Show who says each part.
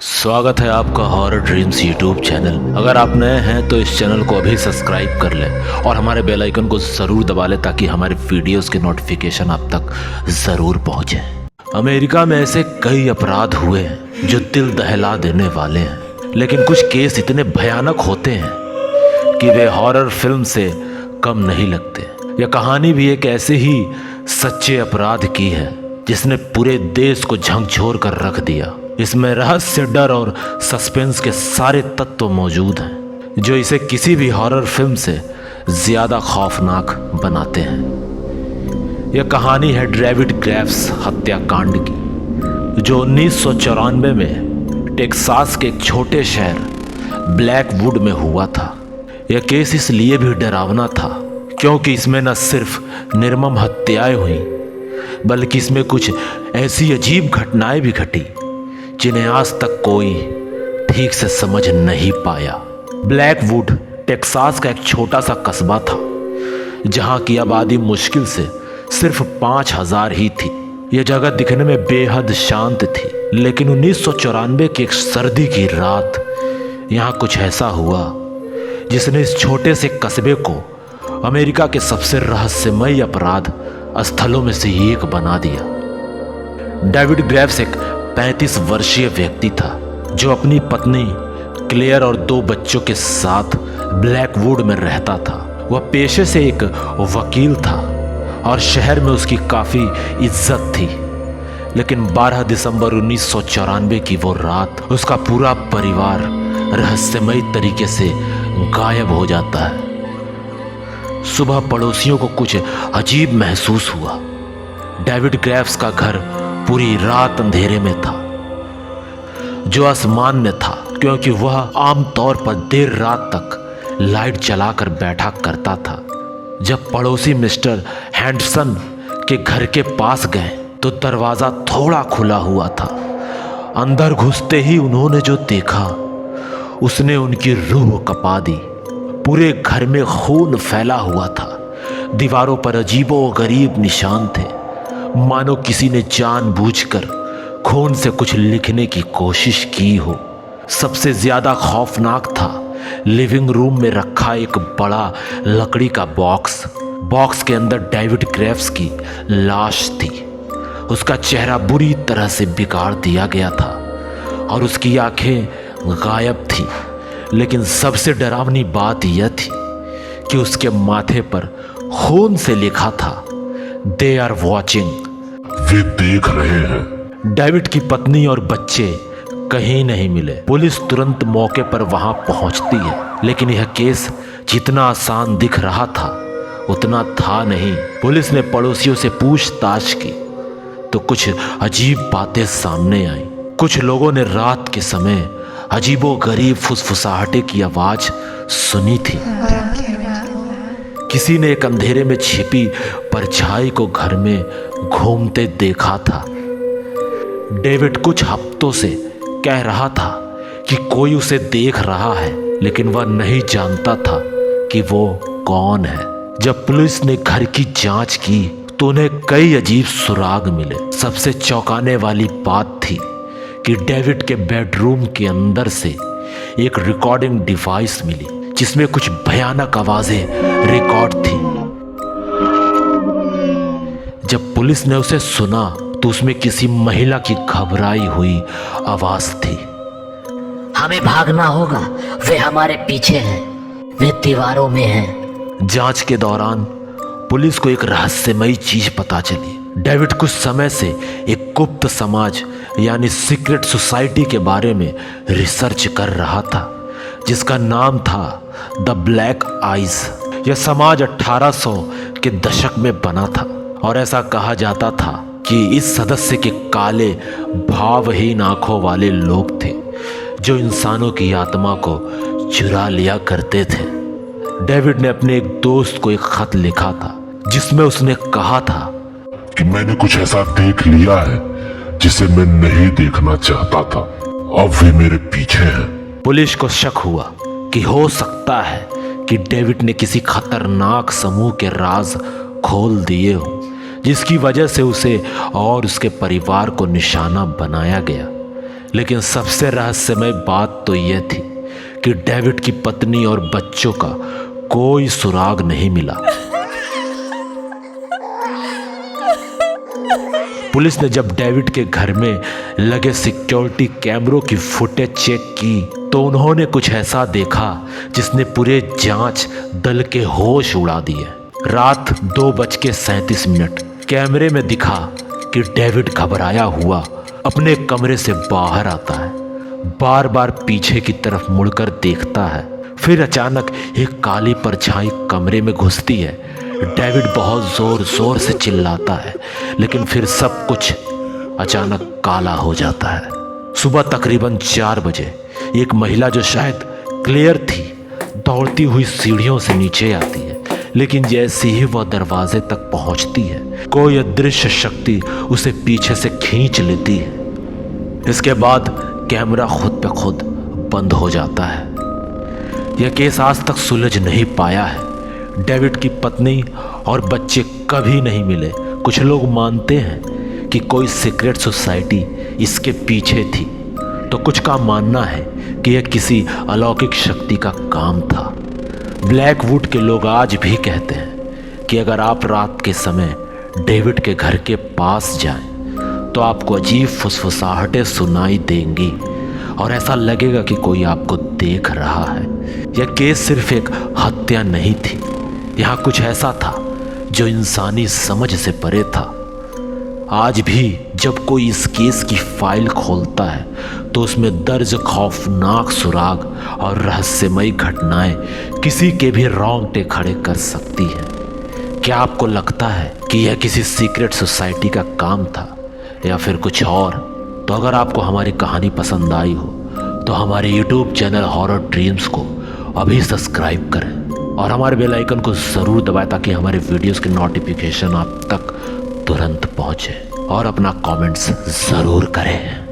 Speaker 1: स्वागत है आपका हॉरर ड्रीम्स यूट्यूब चैनल। अगर आप नए हैं तो इस चैनल को अभी सब्सक्राइब कर लें और हमारे बेल आइकन को ज़रूर दबा लें ताकि हमारे वीडियोस के नोटिफिकेशन आप तक ज़रूर पहुंचे। अमेरिका में ऐसे कई अपराध हुए हैं जो दिल दहला देने वाले हैं, लेकिन कुछ केस इतने भयानक होते हैं कि वे हॉरर फिल्म से कम नहीं लगते। यह कहानी भी एक ऐसे ही सच्चे अपराध की है जिसने पूरे देश को झकझोर कर रख दिया। इसमें रहस्य, डर और सस्पेंस के सारे तत्व मौजूद हैं जो इसे किसी भी हॉरर फिल्म से ज्यादा खौफनाक बनाते हैं। यह कहानी है डेविड ग्रेव्स हत्याकांड की, जो 1994 में टेक्सास के एक छोटे शहर ब्लैकवुड में हुआ था। यह केस इसलिए भी डरावना था क्योंकि इसमें न सिर्फ निर्मम हत्याएं हुई, बल्कि इसमें कुछ ऐसी अजीब घटनाएं भी घटी जिन्हें आज तक कोई ठीक से समझ नहीं पाया। ब्लैकवुड टेक्सास का एक छोटा सा कस्बा था जहां की आबादी मुश्किल से सिर्फ 5,000 ही थी। यह जगह दिखने में बेहद शांत थी, लेकिन 1994 की एक सर्दी की रात यहां कुछ ऐसा हुआ जिसने इस छोटे से कस्बे को अमेरिका के सबसे रहस्यमय अपराध स्थलों में से एक बना दिया। डेविड ग्रेव्स एक 35 वर्षीय व्यक्ति था जो अपनी पत्नी क्लेयर और 2 बच्चों के साथ ब्लैकवुड में रहता था। वह पेशे से एक वकील था और शहर में उसकी काफ़ी इज्जत थी, लेकिन 12 दिसंबर 1994 की वो रात उसका पूरा परिवार रहस्यमय तरीके से गायब हो जाता है। सुबह पड़ोसियों को कुछ अजीब महसूस हुआ। डेविड ग्रेव्स का घर पूरी रात अंधेरे में था, जो असामान्य था क्योंकि वह आमतौर पर देर रात तक लाइट जलाकर बैठा करता था। जब पड़ोसी मिस्टर हैंडसन के घर के पास गए तो दरवाज़ा थोड़ा खुला हुआ था। अंदर घुसते ही उन्होंने जो देखा उसने उनकी रूह कपा दी। पूरे घर में खून फैला हुआ था। दीवारों पर अजीबोगरीब निशान थे, मानो किसी ने जानबूझकर खून से कुछ लिखने की कोशिश की हो। सबसे ज्यादा खौफनाक था लिविंग रूम में रखा एक बड़ा लकड़ी का बॉक्स के अंदर डेविड ग्रेव्स की लाश थी। उसका चेहरा बुरी तरह से बिगाड़ दिया गया था और उसकी आंखें गायब थी, लेकिन सबसे डरावनी बात यह थी कि उसके माथे पर खून से लिखा था, दे आर वॉचिंग,
Speaker 2: वे देख रहे हैं।
Speaker 1: डेविड की पत्नी और बच्चे कहीं नहीं मिले। पुलिस तुरंत मौके पर वहां पहुंचती है, लेकिन यह केस जितना आसान दिख रहा था उतना था नहीं। पुलिस ने पड़ोसियों से पूछताछ की तो कुछ अजीब बातें सामने आई। कुछ लोगों ने रात के समय अजीबोगरीब फुसफुसाहटे की आवाज सुनी थी। किसी ने एक अंधेरे में छिपी परछाई को घर में घूमते देखा था। डेविड कुछ हफ्तों से कह रहा था कि कोई उसे देख रहा है, लेकिन वह नहीं जानता था कि वो कौन है। जब पुलिस ने घर की जांच की तो उन्हें कई अजीब सुराग मिले। सबसे चौंकाने वाली बात थी कि डेविड के बेडरूम के अंदर से एक रिकॉर्डिंग डिवाइस मिली जिसमें कुछ भयानक आवाजें रिकॉर्ड थी। जब पुलिस ने उसे सुना तो उसमें किसी महिला की घबराई हुई आवाज थी।
Speaker 3: हमें भागना होगा, वे हमारे पीछे हैं, वे दीवारों में हैं।
Speaker 1: जांच के दौरान पुलिस को एक रहस्यमयी चीज पता चली। डेविड कुछ समय से एक गुप्त समाज यानी सीक्रेट सोसाइटी के बारे में रिसर्च कर रहा था जिसका नाम था द ब्लैक आइज। यह समाज 1800 के दशक में बना था और ऐसा कहा जाता था कि इस सदस्य के काले भावहीन आंखों वाले लोग थे जो इंसानों की आत्मा को चुरा लिया करते थे। डेविड ने अपने एक दोस्त को एक खत लिखा था जिसमें उसने कहा था
Speaker 2: कि मैंने कुछ ऐसा देख लिया है जिसे मैं नहीं देखना चाहता था। अब वे मेरे पीछे हैं।
Speaker 1: पुलिस को शक हुआ कि हो सकता है कि डेविड ने किसी खतरनाक समूह के राज खोल दिए हो, जिसकी वजह से उसे और उसके परिवार को निशाना बनाया गया। लेकिन सबसे रहस्यमय बात तो यह थी कि डेविड की पत्नी और बच्चों का कोई सुराग नहीं मिला। पुलिस ने जब डेविड के घर में लगे सिक्योरिटी कैमरों की फुटेज चेक की तो उन्होंने कुछ ऐसा देखा जिसने पूरे जांच दल के होश उड़ा दिए। रात 2:37 कैमरे में दिखा कि डेविड घबराया हुआ अपने कमरे से बाहर आता है, बार बार पीछे की तरफ मुड़कर देखता है। फिर अचानक एक काली परछाई कमरे में घुसती है। डेविड बहुत जोर जोर से चिल्लाता है, लेकिन फिर सब कुछ अचानक काला हो जाता है। सुबह तकरीबन 4 बजे एक महिला जो शायद क्लेयर थी दौड़ती हुई सीढ़ियों से नीचे आती है, लेकिन जैसे ही वह दरवाजे तक पहुंचती है कोई अदृश्य शक्ति उसे पीछे से खींच लेती है। इसके बाद कैमरा खुद पे खुद बंद हो जाता है। यह केस आज तक सुलझ नहीं पाया है। डेविड की पत्नी और बच्चे कभी नहीं मिले। कुछ लोग मानते हैं कि कोई सीक्रेट सोसाइटी इसके पीछे थी, तो कुछ का मानना है कि यह किसी अलौकिक शक्ति का काम था। ब्लैकवुड के लोग आज भी कहते हैं कि अगर आप रात के समय डेविड के घर के पास जाएं, तो आपको अजीब फुसफुसाहटें सुनाई देंगी और ऐसा लगेगा कि कोई आपको देख रहा है। यह केस सिर्फ एक हत्या नहीं थी, यहाँ कुछ ऐसा था जो इंसानी समझ से परे था। आज भी जब कोई इस केस की फाइल खोलता है तो उसमें दर्ज खौफनाक सुराग और रहस्यमयी घटनाएं किसी के भी रोंगटे खड़े कर सकती हैं। क्या आपको लगता है कि यह किसी सीक्रेट सोसाइटी का काम था या फिर कुछ और? तो अगर आपको हमारी कहानी पसंद आई हो तो हमारे YouTube चैनल हॉरर ड्रीम्स को अभी सब्सक्राइब करें और हमारे बेल आइकन को ज़रूर दबाएं ताकि हमारे वीडियोस के नोटिफिकेशन आप तक तुरंत पहुंचे, और अपना कमेंट्स ज़रूर करें।